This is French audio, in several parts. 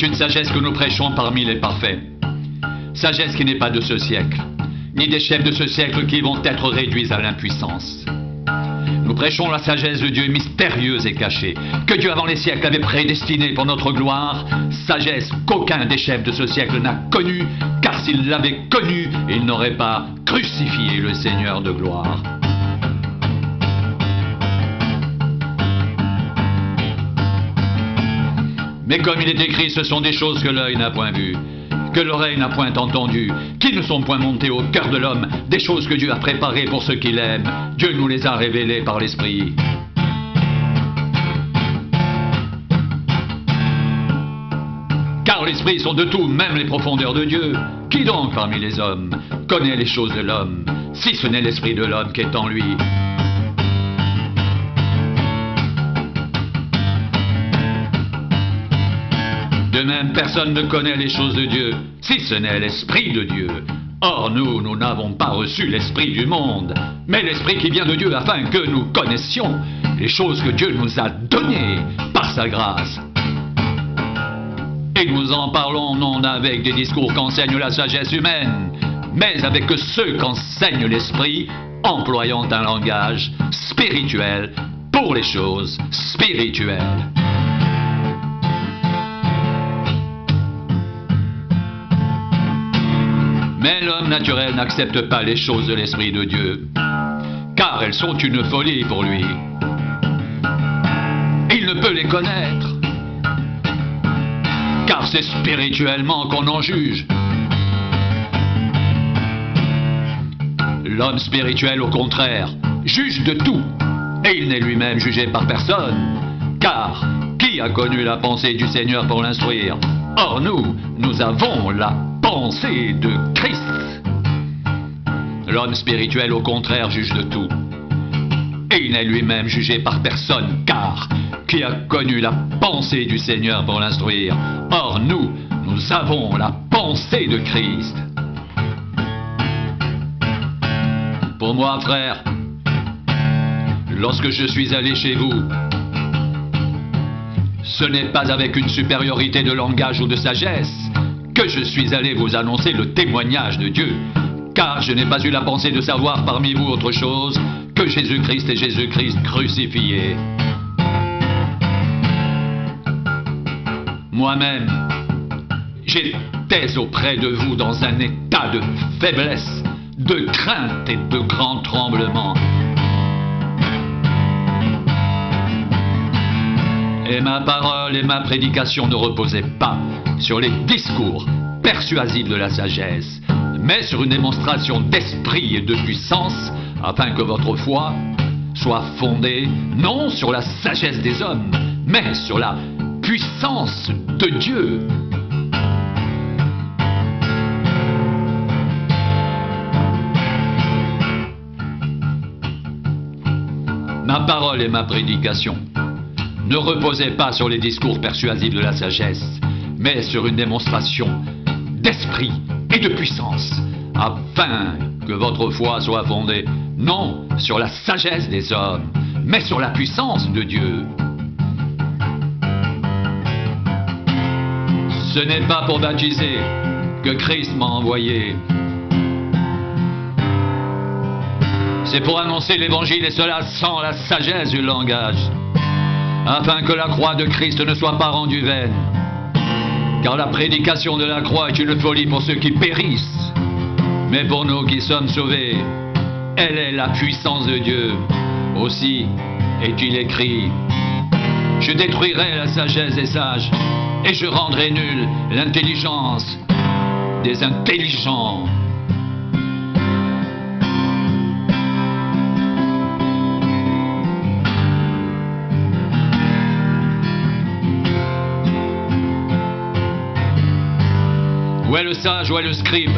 une sagesse que nous prêchons parmi les parfaits. Sagesse qui n'est pas de ce siècle, ni des chefs de ce siècle qui vont être réduits à l'impuissance. Nous prêchons la sagesse de Dieu mystérieuse et cachée, que Dieu avant les siècles avait prédestinée pour notre gloire, sagesse qu'aucun des chefs de ce siècle n'a connue, car s'il l'avait connue, il n'aurait pas crucifié le Seigneur de gloire. Mais comme il est écrit, ce sont des choses que l'œil n'a point vues, que l'oreille n'a point entendues, qui ne sont point montées au cœur de l'homme, des choses que Dieu a préparées pour ceux qui l'aiment. Dieu nous les a révélées par l'Esprit. Car l'Esprit sont de tout, même les profondeurs de Dieu. Qui donc parmi les hommes connaît les choses de l'homme, si ce n'est l'Esprit de l'homme qui est en lui? De même, personne ne connaît les choses de Dieu, si ce n'est l'Esprit de Dieu. Or, nous n'avons pas reçu l'Esprit du monde, mais l'Esprit qui vient de Dieu, afin que nous connaissions les choses que Dieu nous a données par sa grâce. Et nous en parlons non avec des discours qu'enseigne la sagesse humaine, mais avec ceux qu'enseigne l'Esprit, employant un langage spirituel pour les choses spirituelles. Mais l'homme naturel n'accepte pas les choses de l'Esprit de Dieu, car elles sont une folie pour lui. Il ne peut les connaître, car c'est spirituellement qu'on en juge. L'homme spirituel, au contraire, juge de tout, et il n'est lui-même jugé par personne, car qui a connu la pensée du Seigneur pour l'instruire? Or nous avons la pensée de Christ. L'homme spirituel, au contraire, juge de tout, et il n'est lui-même jugé par personne, car qui a connu la pensée du Seigneur pour l'instruire? Or nous avons la pensée de Christ. Pour moi, frère, lorsque je suis allé chez vous, ce n'est pas avec une supériorité de langage ou de sagesse que je suis allé vous annoncer le témoignage de Dieu, car je n'ai pas eu la pensée de savoir parmi vous autre chose que Jésus-Christ et Jésus-Christ crucifié. Moi-même, j'étais auprès de vous dans un état de faiblesse, de crainte et de grand tremblement. Et ma parole et ma prédication ne reposaient pas sur les discours persuasifs de la sagesse, mais sur une démonstration d'esprit et de puissance, afin que votre foi soit fondée non sur la sagesse des hommes, mais sur la puissance de Dieu. Ma parole et ma prédication ne reposaient pas sur les discours persuasifs de la sagesse, mais sur une démonstration d'esprit et de puissance, afin que votre foi soit fondée non sur la sagesse des hommes, mais sur la puissance de Dieu. Ce n'est pas pour baptiser que Christ m'a envoyé. C'est pour annoncer l'évangile, et cela sans la sagesse du langage, afin que la croix de Christ ne soit pas rendue vaine. Car la prédication de la croix est une folie pour ceux qui périssent, mais pour nous qui sommes sauvés, elle est la puissance de Dieu. Aussi est-il écrit: je détruirai la sagesse des sages, et je rendrai nulle l'intelligence des intelligents. Où est le sage, où est le scribe,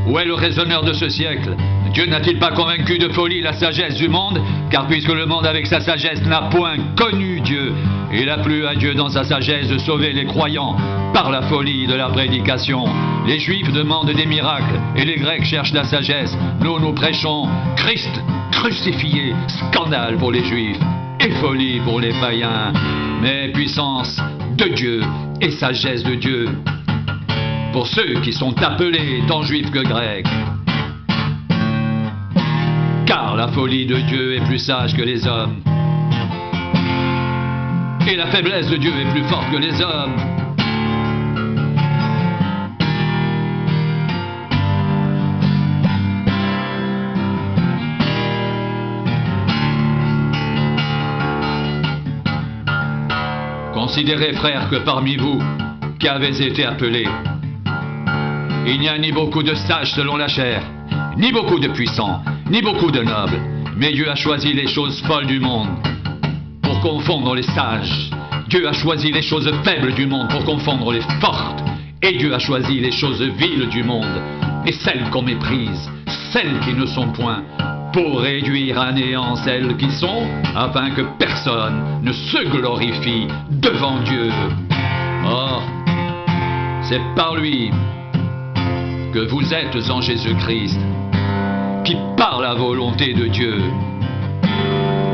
où est le raisonneur de ce siècle? Dieu n'a-t-il pas convaincu de folie la sagesse du monde? Car puisque le monde avec sa sagesse n'a point connu Dieu, il a plu à Dieu dans sa sagesse de sauver les croyants par la folie de la prédication. Les Juifs demandent des miracles et les Grecs cherchent la sagesse. Nous prêchons Christ crucifié, scandale pour les Juifs et folie pour les païens, mais puissance de Dieu et sagesse de Dieu, pour ceux qui sont appelés tant juifs que grecs. Car la folie de Dieu est plus sage que les hommes, et la faiblesse de Dieu est plus forte que les hommes. Considérez, frères, que parmi vous qui avez été appelés, il n'y a ni beaucoup de sages selon la chair, ni beaucoup de puissants, ni beaucoup de nobles, mais Dieu a choisi les choses folles du monde pour confondre les sages. Dieu a choisi les choses faibles du monde pour confondre les fortes. Et Dieu a choisi les choses viles du monde et celles qu'on méprise, celles qui ne sont point, pour réduire à néant celles qui sont, afin que personne ne se glorifie devant Dieu. Or, c'est par lui que vous êtes en Jésus-Christ, qui par la volonté de Dieu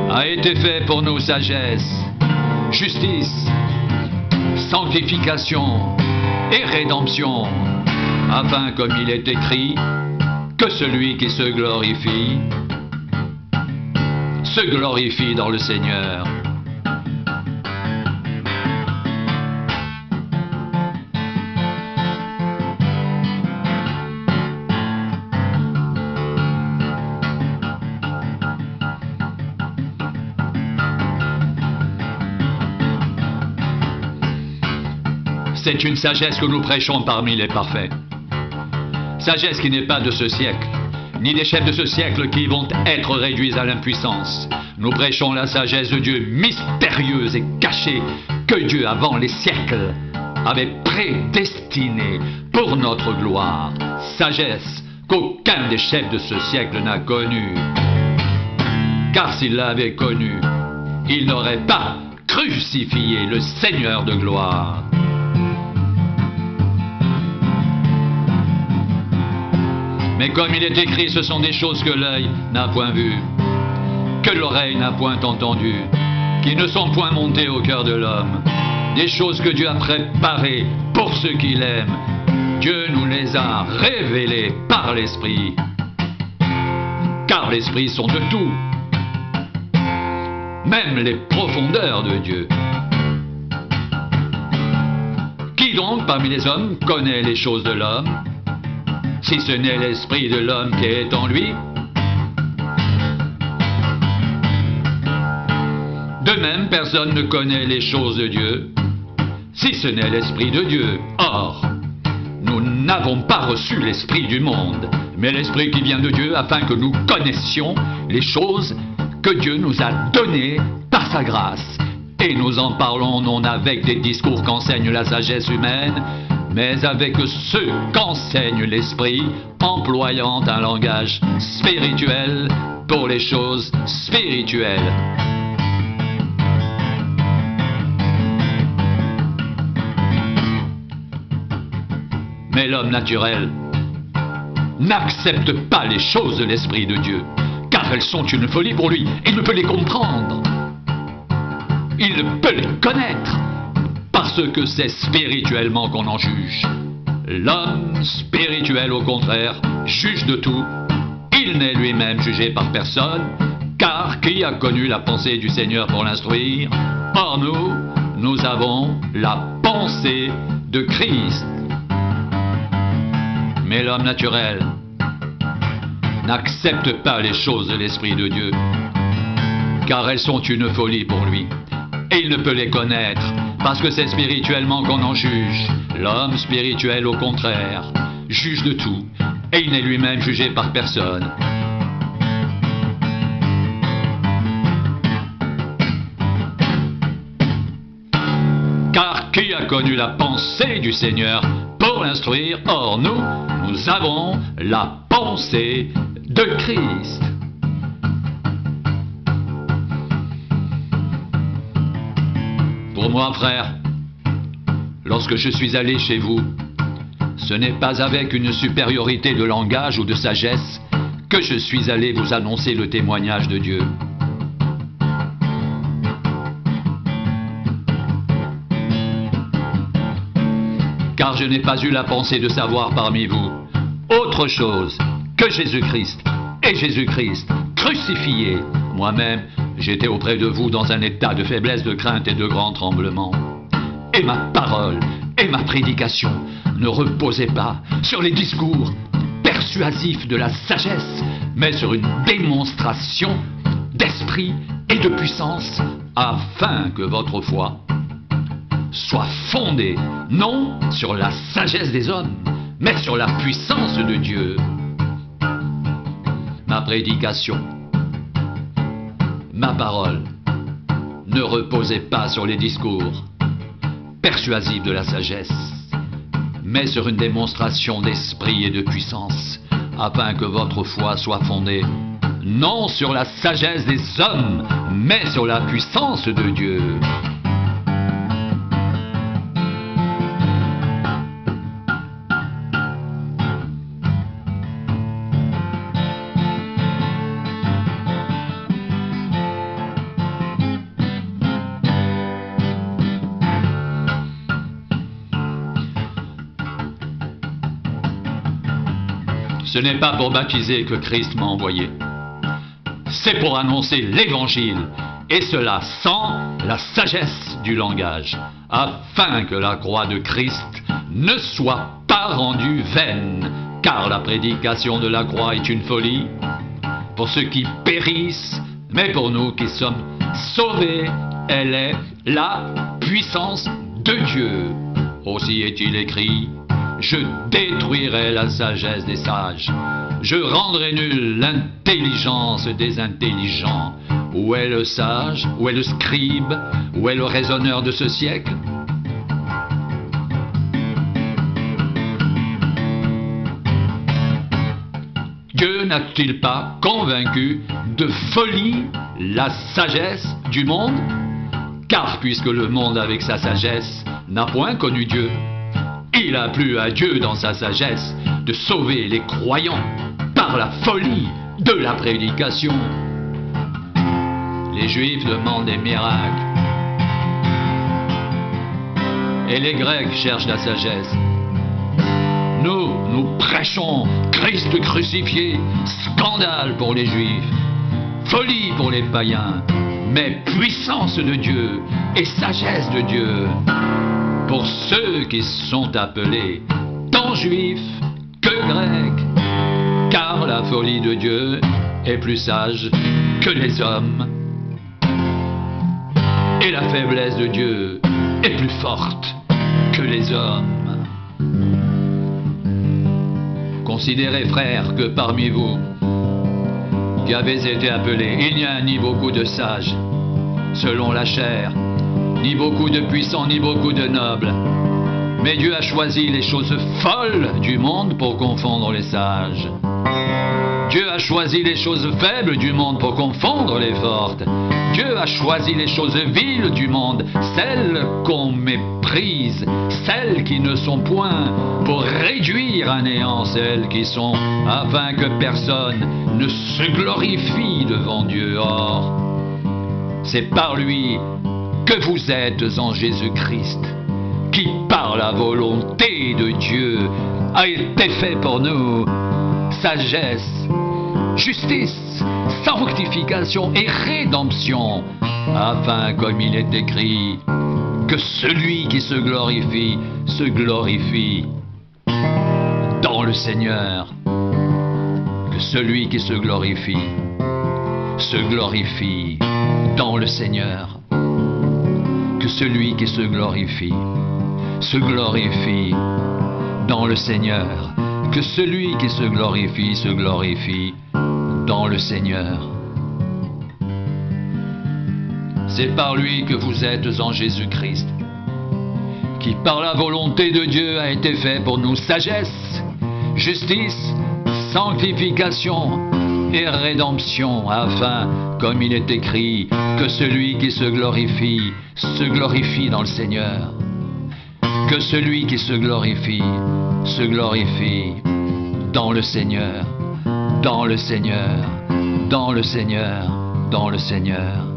a été fait pour nous sagesse, justice, sanctification et rédemption, afin, comme il est écrit, que celui qui se glorifie dans le Seigneur. C'est une sagesse que nous prêchons parmi les parfaits. Sagesse qui n'est pas de ce siècle, ni des chefs de ce siècle qui vont être réduits à l'impuissance. Nous prêchons la sagesse de Dieu mystérieuse et cachée que Dieu, avant les siècles, avait prédestinée pour notre gloire. Sagesse qu'aucun des chefs de ce siècle n'a connue. Car s'il l'avait connue, il n'aurait pas crucifié le Seigneur de gloire. Mais comme il est écrit, ce sont des choses que l'œil n'a point vues, que l'oreille n'a point entendues, qui ne sont point montées au cœur de l'homme. Des choses que Dieu a préparées pour ceux qui l'aiment. Dieu nous les a révélées par l'Esprit. Car l'Esprit sont de tout, même les profondeurs de Dieu. Qui donc parmi les hommes connaît les choses de l'homme, si ce n'est l'esprit de l'homme qui est en lui? De même, personne ne connaît les choses de Dieu, si ce n'est l'esprit de Dieu. Or, nous n'avons pas reçu l'esprit du monde, mais l'esprit qui vient de Dieu, afin que nous connaissions les choses que Dieu nous a données par sa grâce. Et nous en parlons non avec des discours qu'enseigne la sagesse humaine, mais avec ceux qu'enseigne l'Esprit, employant un langage spirituel pour les choses spirituelles. Mais l'homme naturel n'accepte pas les choses de l'Esprit de Dieu, car elles sont une folie pour lui. Il ne peut les comprendre. Il ne peut les connaître, parce que c'est spirituellement qu'on en juge. L'homme spirituel, au contraire, juge de tout. Il n'est lui-même jugé par personne, car qui a connu la pensée du Seigneur pour l'instruire? Or nous avons la pensée de Christ. Mais l'homme naturel n'accepte pas les choses de l'Esprit de Dieu, car elles sont une folie pour lui. Et il ne peut les connaître, parce que c'est spirituellement qu'on en juge. L'homme spirituel, au contraire, juge de tout, et il n'est lui-même jugé par personne. Car qui a connu la pensée du Seigneur pour l'instruire? Or nous avons la pensée de Christ. Pour moi, frère, lorsque je suis allé chez vous, ce n'est pas avec une supériorité de langage ou de sagesse que je suis allé vous annoncer le témoignage de Dieu. car je n'ai pas eu la pensée de savoir parmi vous autre chose que Jésus-Christ et Jésus-Christ crucifié. Moi-même, j'étais auprès de vous dans un état de faiblesse, de crainte et de grand tremblement. Et ma parole et ma prédication ne reposaient pas sur les discours persuasifs de la sagesse, mais sur une démonstration d'esprit et de puissance, afin que votre foi soit fondée non sur la sagesse des hommes, mais sur la puissance de Dieu. Ma prédication, ma parole ne reposait pas sur les discours persuasifs de la sagesse, mais sur une démonstration d'esprit et de puissance, afin que votre foi soit fondée non sur la sagesse des hommes, mais sur la puissance de Dieu. Ce n'est pas pour baptiser que Christ m'a envoyé. C'est pour annoncer l'Évangile, et cela sans la sagesse du langage, afin que la croix de Christ ne soit pas rendue vaine, car la prédication de la croix est une folie pour ceux qui périssent, mais pour nous qui sommes sauvés, elle est la puissance de Dieu. Aussi est-il écrit: je détruirai la sagesse des sages, je rendrai nulle l'intelligence des intelligents. Où est le sage? Où est le scribe? Où est le raisonneur de ce siècle? Dieu n'a-t-il pas convaincu de folie la sagesse du monde? Car puisque le monde avec sa sagesse n'a point connu Dieu, il a plu à Dieu dans sa sagesse de sauver les croyants par la folie de la prédication. Les Juifs demandent des miracles et les Grecs cherchent la sagesse. Nous prêchons Christ crucifié, scandale pour les Juifs, folie pour les païens, mais puissance de Dieu et sagesse de Dieu pour ceux qui sont appelés tant juifs que grecs, car la folie de Dieu est plus sage que les hommes, et la faiblesse de Dieu est plus forte que les hommes. Considérez, frères, que parmi vous qui avez été appelés, il n'y a ni beaucoup de sages selon la chair, ni beaucoup de puissants, ni beaucoup de nobles. Mais Dieu a choisi les choses folles du monde pour confondre les sages. Dieu a choisi les choses faibles du monde pour confondre les fortes. Dieu a choisi les choses viles du monde, celles qu'on méprise, celles qui ne sont point, pour réduire à néant celles qui sont, afin que personne ne se glorifie devant Dieu. Or, c'est par lui que vous êtes en Jésus-Christ, qui par la volonté de Dieu a été fait pour nous sagesse, justice, sanctification et rédemption, afin, comme il est écrit, que celui qui se glorifie dans le Seigneur. Que celui qui se glorifie dans le Seigneur. Que celui qui se glorifie dans le Seigneur. Que celui qui se glorifie dans le Seigneur. C'est par lui que vous êtes en Jésus-Christ, qui par la volonté de Dieu a été fait pour nous sagesse, justice, sanctification et rédemption, afin, comme il est écrit, que celui qui se glorifie dans le Seigneur. Que celui qui se glorifie dans le Seigneur, dans le Seigneur, dans le Seigneur, dans le Seigneur.